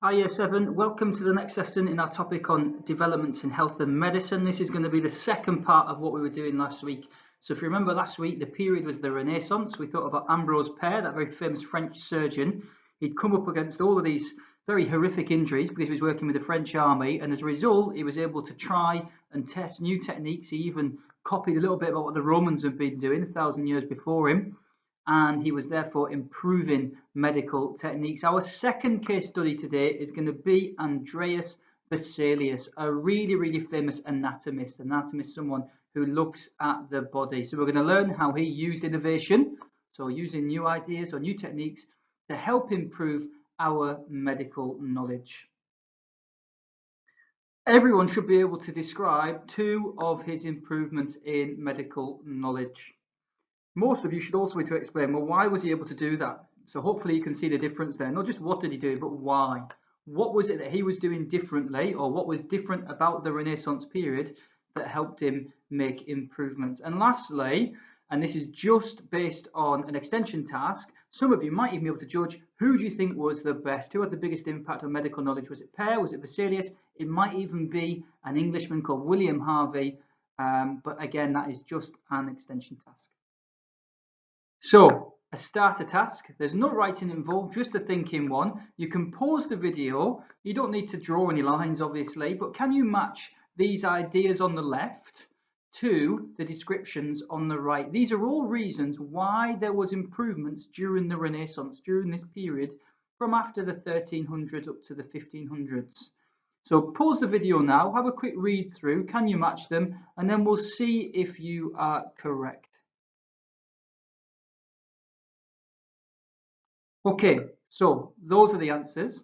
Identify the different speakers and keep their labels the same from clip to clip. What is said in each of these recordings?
Speaker 1: Hi, Year 7. Welcome to the next lesson in our topic on developments in health and medicine. This is going to be the second part of what we were doing last week. So if you remember last week, the period was the Renaissance. We thought about Ambrose Pare, that very famous French surgeon. He'd come up against all of these very horrific injuries because he was working with the French army. And as a result, he was able to try and test new techniques. He even copied a little bit about what the Romans had been doing 1,000 years before him. And he was therefore improving medical techniques. Our second case study today is going to be Andreas Vesalius, a really famous anatomist, someone who looks at the body. So we're going to learn how he used innovation, so using new ideas or new techniques to help improve our medical knowledge. Everyone should be able to describe two of his improvements in medical knowledge. Most of you should also be able to explain, well, why was he able to do that? So hopefully you can see the difference there. Not just what did he do, but why? What was it that he was doing differently, or what was different about the Renaissance period that helped him make improvements? And lastly, and this is just based on an extension task, some of you might even be able to judge, who do you think was the best? Who had the biggest impact on medical knowledge? Was it Pare? Was it Vesalius? It might even be an Englishman called William Harvey. But again, that is just an extension task. So, a starter task, there's no writing involved, just a thinking one. You can pause the video, you don't need to draw any lines obviously, but can you match these ideas on the left to the descriptions on the right? These are all reasons why there was improvements during the Renaissance, during this period, from after the 1300s up to the 1500s. So pause the video now, have a quick read through, can you match them? And then we'll see if you are correct. Okay, so those are the answers.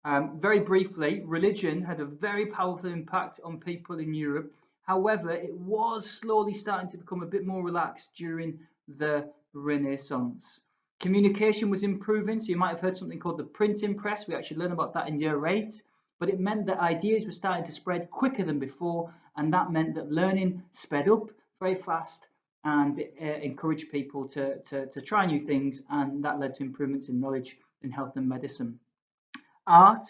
Speaker 1: Very briefly, religion had a very powerful impact on people in Europe. However, it was slowly starting to become a bit more relaxed during the Renaissance. Communication was improving, so you might have heard something called the printing press. We actually learned about that in year 8, but it meant that ideas were starting to spread quicker than before, and that meant that learning sped up very fast and encourage people to try new things, and that led to improvements in knowledge in health and medicine. Art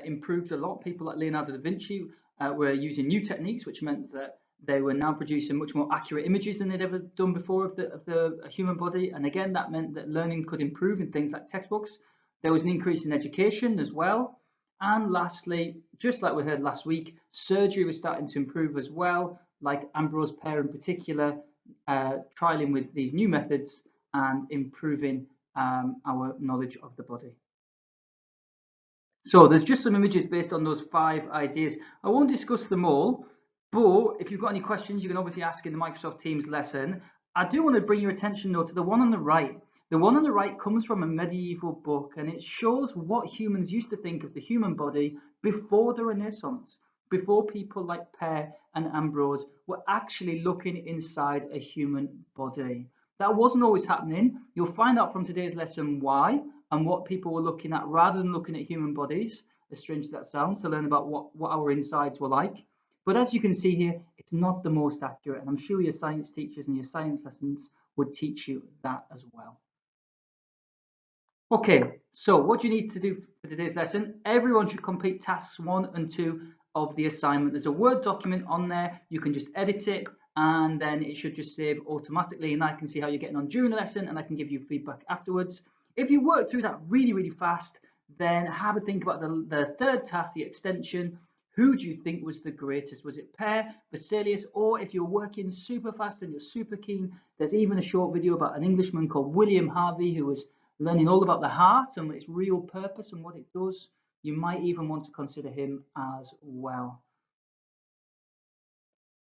Speaker 1: improved a lot. People like Leonardo da Vinci were using new techniques, which meant that they were now producing much more accurate images than they'd ever done before of the human body. And again, that meant that learning could improve in things like textbooks. There was an increase in education as well. And lastly, just like we heard last week, surgery was starting to improve as well, like Ambrose Pare in particular, trialing with these new methods and improving our knowledge of the body. So there's just some images based on those 5 ideas. I won't discuss them all, but if you've got any questions, you can obviously ask in the Microsoft Teams lesson. I do want to bring your attention though to the one on the right. The one on the right comes from a medieval book, and it shows what humans used to think of the human body before the Renaissance, before people like Pare and Ambrose were actually looking inside a human body. That wasn't always happening. You'll find out from today's lesson why and what people were looking at rather than looking at human bodies, as strange as that sounds, to learn about what our insides were like. But as you can see here, it's not the most accurate, and I'm sure your science teachers and your science lessons would teach you that as well. Okay, so what do you need to do for today's lesson? Everyone should complete tasks 1 and 2 of the assignment. There's a Word document on there. You can just edit it and then it should just save automatically, and I can see how you're getting on during the lesson and I can give you feedback afterwards. If you work through that really fast, then have a think about the third task, the extension. Who do you think was the greatest? Was it Pare, Vesalius, or if you're working super fast and you're super keen, there's even a short video about an Englishman called William Harvey who was learning all about the heart and its real purpose and what it does. You might even want to consider him as well.